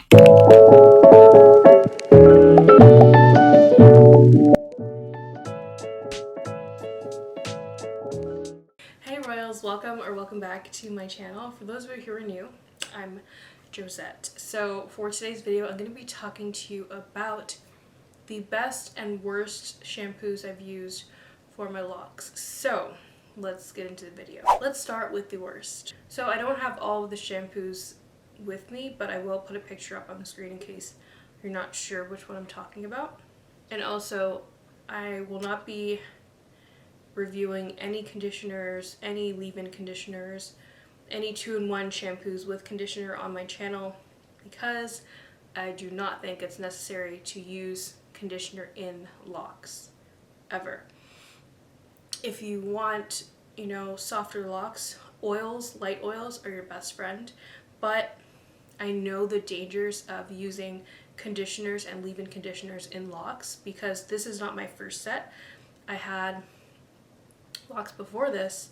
Hey Royals, welcome back to my channel. For those of you who are new, I'm Josette. So for today's video, I'm going to be talking to you about the best and worst shampoos I've used for my locks. So let's get into the video. Let's start with the worst. So I don't have all of the shampoos with me, but I will put a picture up on the screen in case you're not sure which one I'm talking about. And also, I will not be reviewing any conditioners, any leave-in conditioners, any 2-in-1 shampoos with conditioner on my channel because I do not think it's necessary to use conditioner in locks ever. If you want, softer locks, light oils are your best friend, but I know the dangers of using conditioners and leave-in conditioners in locks because this is not my first set. I had locks before this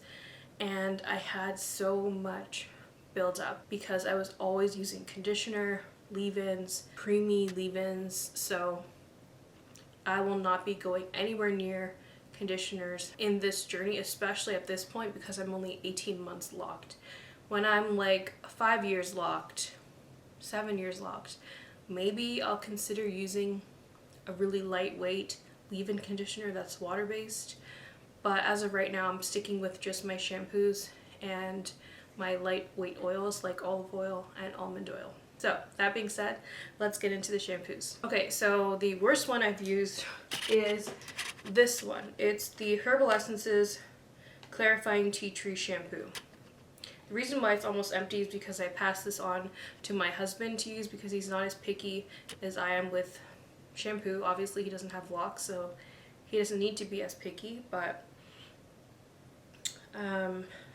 and I had so much buildup because I was always using conditioner, leave-ins, creamy leave-ins, so I will not be going anywhere near conditioners in this journey, especially at this point because I'm only 18 months locked. When I'm like 5 years locked, 7 years locked, maybe I'll consider using a really lightweight leave-in conditioner that's water-based. But as of right now, I'm sticking with just my shampoos and my lightweight oils like olive oil and almond oil. So that being said, let's get into the shampoos. Okay, so the worst one I've used is this one. It's the Herbal Essences Clarifying Tea Tree Shampoo. The reason why it's almost empty is because I passed this on to my husband to use because he's not as picky as I am with shampoo. Obviously, he doesn't have locks, so he doesn't need to be as picky, but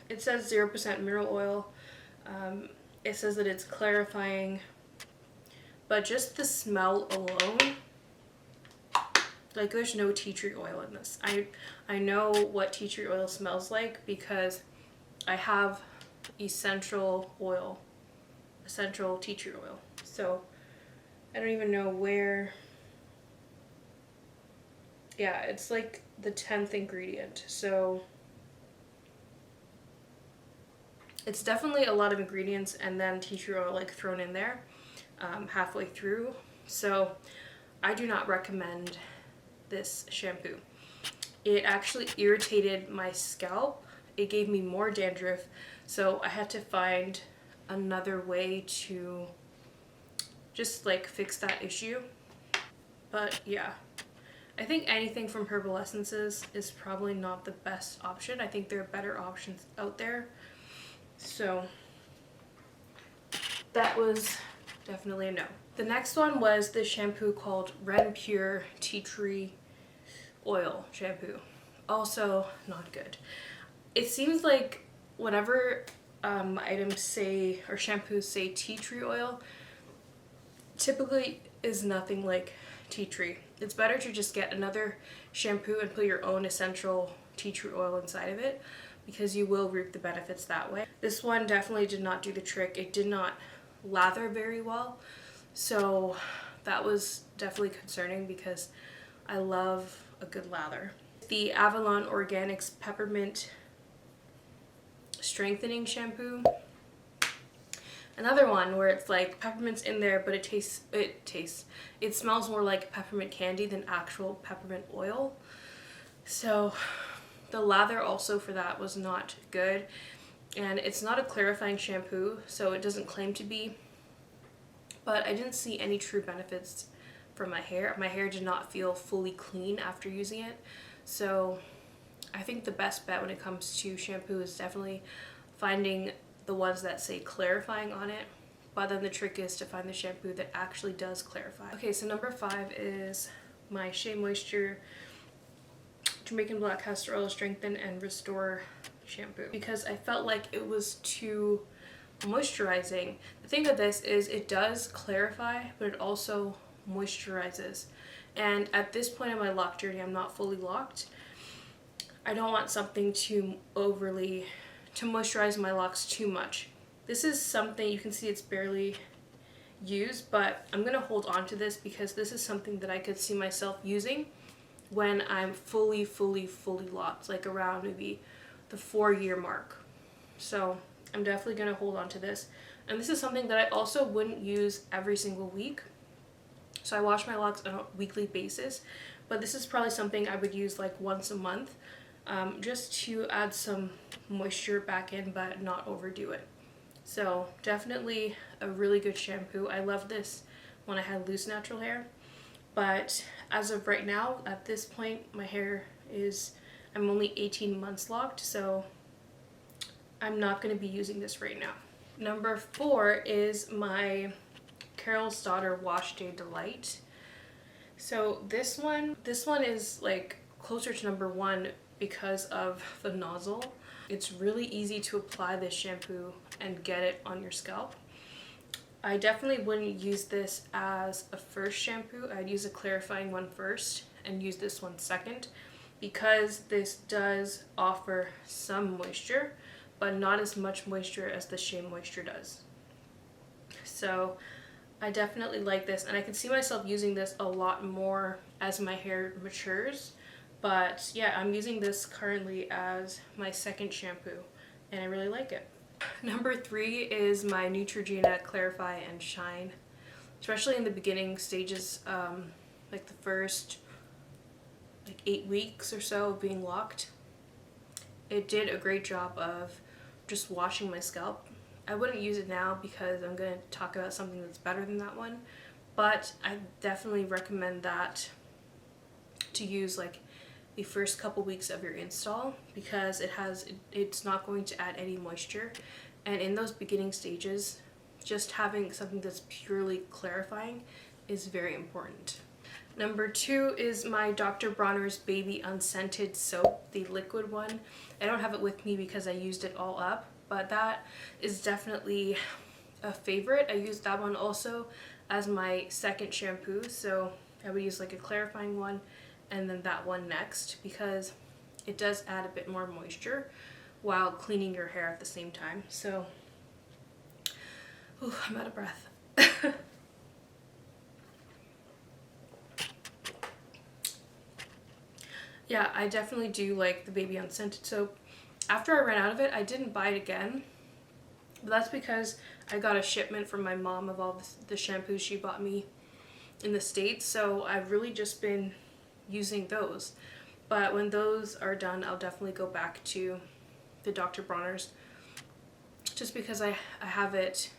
it says 0% mineral oil. It says that it's clarifying, but just the smell alone, like there's no tea tree oil in this. I know what tea tree oil smells like because I have essential tea tree oil. So I don't even know where. Yeah, it's like the 10th ingredient. So it's definitely a lot of ingredients and then tea tree oil like thrown in there halfway through. So I do not recommend this shampoo. It actually irritated my scalp. It gave me more dandruff. So I had to find another way to just like fix that issue. But yeah, I think anything from Herbal Essences is probably not the best option. I think there are better options out there. So that was definitely a no. The next one was this shampoo called Red Pure Tea Tree Oil Shampoo. Also not good. It seems like whenever items say, or shampoos say tea tree oil, typically is nothing like tea tree. It's better to just get another shampoo and put your own essential tea tree oil inside of it because you will reap the benefits that way. This one definitely did not do the trick. It did not lather very well, so that was definitely concerning because I love a good lather. The Avalon Organics Peppermint Strengthening Shampoo. Another one where it's like peppermint's in there, but it smells more like peppermint candy than actual peppermint oil. So the lather also for that was not good. And it's not a clarifying shampoo, so it doesn't claim to be. But I didn't see any true benefits for my hair. My hair did not feel fully clean after using it. So I think the best bet when it comes to shampoo is definitely finding the ones that say clarifying on it, but then the trick is to find the shampoo that actually does clarify. Okay, so number 5 is my Shea Moisture Jamaican Black Castor Oil Strengthen and Restore Shampoo because I felt like it was too moisturizing. The thing with this is it does clarify, but it also moisturizes. And at this point in my lock journey, I'm not fully locked. I don't want something to moisturize my locks too much. This is something you can see it's barely use, but I'm gonna hold on to this because this is something that I could see myself using when I'm fully locked, like around maybe the 4-year mark. So I'm definitely gonna hold on to this. And this is something that I also wouldn't use every single week. So I wash my locks on a weekly basis, but this is probably something I would use like once a month, just to add some moisture back in, but not overdo it. So definitely a really good shampoo. I love this when I had loose natural hair, but as of right now, at this point, my hair is, I'm only 18 months locked, so I'm not going to be using this right now. Number 4 is my Carol's Daughter Wash Day Delight. So this one is like closer to number 1 because of the nozzle. It's really easy to apply this shampoo and get it on your scalp. I definitely wouldn't use this as a first shampoo. I'd use a clarifying one first and use this one second, because this does offer some moisture, but not as much moisture as the Shea Moisture does. So I definitely like this, and I can see myself using this a lot more as my hair matures. But yeah, I'm using this currently as my second shampoo, and I really like it. Number 3 is my Neutrogena Clarify and Shine. Especially in the beginning stages, like the first 8 weeks or so of being locked. It did a great job of just washing my scalp. I wouldn't use it now because I'm going to talk about something that's better than that one, but I definitely recommend that to use like the first couple weeks of your install, because it's not going to add any moisture, and in those beginning stages, just having something that's purely clarifying is very important. Number 2 is my Dr. Bronner's Baby Unscented Soap, the liquid one. I don't have it with me because I used it all up, but that is definitely a favorite. I used that one also as my second shampoo, so I would use like a clarifying one and then that one next, because it does add a bit more moisture while cleaning your hair at the same time. So, ooh, I'm out of breath. Yeah, I definitely do like the Baby Unscented Soap. After I ran out of it, I didn't buy it again, but that's because I got a shipment from my mom of all the shampoos she bought me in the States, so I've really just been using those. But when those are done, I'll definitely go back to the Dr. Bronner's, just because I have it.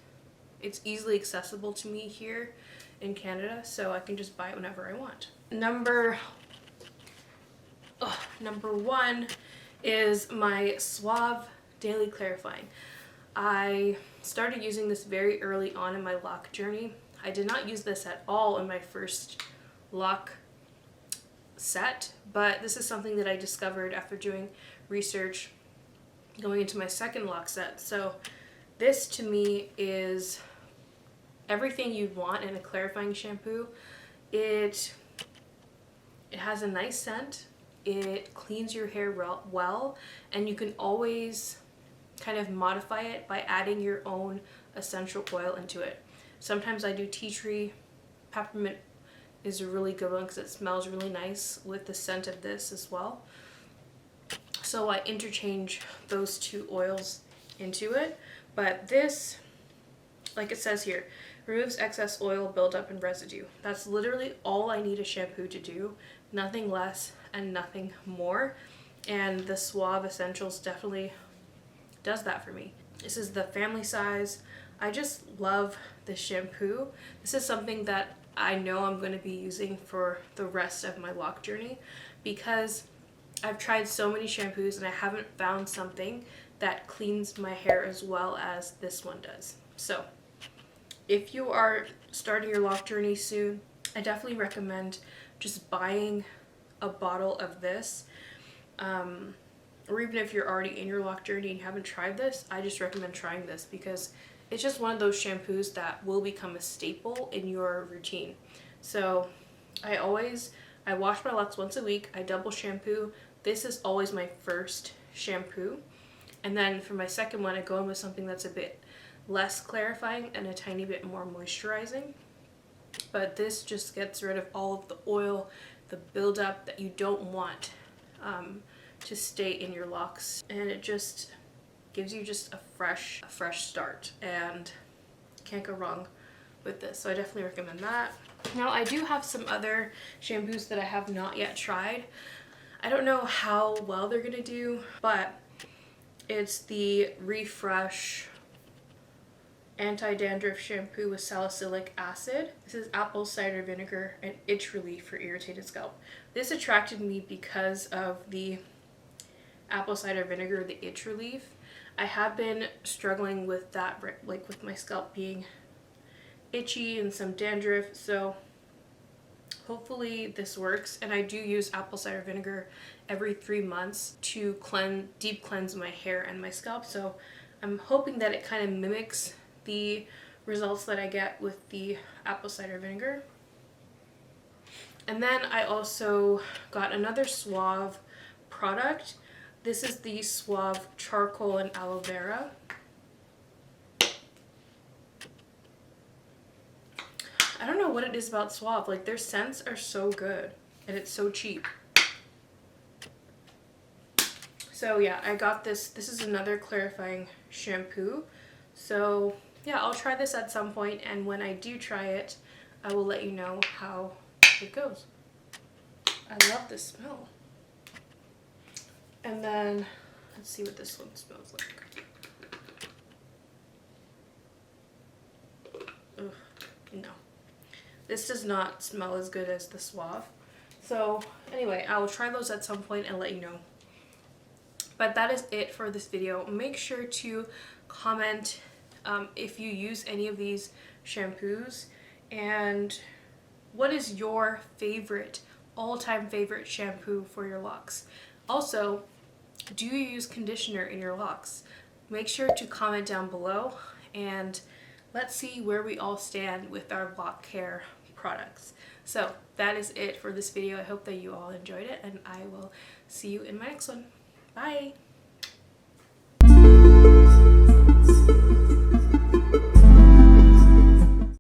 It's easily accessible to me here in Canada, so I can just buy it whenever I want. Number 1 is my Suave Daily Clarifying. I started using this very early on in my lock journey. I did not use this at all in my first lock set, but this is something that I discovered after doing research going into my second lock set. So this to me is everything you'd want in a clarifying shampoo. It has a nice scent, it cleans your hair well, and you can always kind of modify it by adding your own essential oil into it. Sometimes I do tea tree. Peppermint is a really good one because it smells really nice with the scent of this as well. So I interchange those 2 oils into it. But this, like it says here, removes excess oil buildup and residue. That's literally all I need a shampoo to do. Nothing less and nothing more. And the Suave Essentials definitely does that for me. This is the family size. I just love this shampoo. This is something that I know I'm going to be using for the rest of my lock journey, because I've tried so many shampoos and I haven't found something that cleans my hair as well as this one does. So if you are starting your lock journey soon, I definitely recommend just buying a bottle of this. Or even if you're already in your lock journey and you haven't tried this, I just recommend trying this, because it's just one of those shampoos that will become a staple in your routine. So I wash my locks once a week. I double shampoo. This is always my first shampoo. And then for my second one, I go in with something that's a bit less clarifying and a tiny bit more moisturizing. But this just gets rid of all of the oil, the buildup that you don't want to stay in your locks, and it just gives you just a fresh start, and can't go wrong with this. So I definitely recommend that. Now I do have some other shampoos that I have not yet tried. I don't know how well they're gonna do, but it's the Refresh Anti-Dandruff Shampoo with Salicylic Acid. This is apple cider vinegar and itch relief for irritated scalp. This attracted me because of the apple cider vinegar, the itch relief. I have been struggling with that, like with my scalp being itchy and some dandruff, so hopefully this works. And I do use apple cider vinegar every 3 months to deep cleanse my hair and my scalp, so I'm hoping that it kind of mimics the results that I get with the apple cider vinegar. And then I also got another Suave product. This is the Suave Charcoal and Aloe Vera. I don't know what it is about Suave, like their scents are so good and it's so cheap. So yeah, I got this. This is another clarifying shampoo. So yeah, I'll try this at some point, and when I do try it, I will let you know how it goes. I love this smell. And then let's see what this one smells like. Ugh, no. This does not smell as good as the Suave. So anyway, I will try those at some point and let you know. But that is it for this video. Make sure to comment if you use any of these shampoos, and what is your favorite, all-time favorite shampoo for your locks. Also, do you use conditioner in your locks? Make sure to comment down below, and let's see where we all stand with our lock care products. So that is it for this video. I hope that you all enjoyed it, and I will see you in my next one. Bye!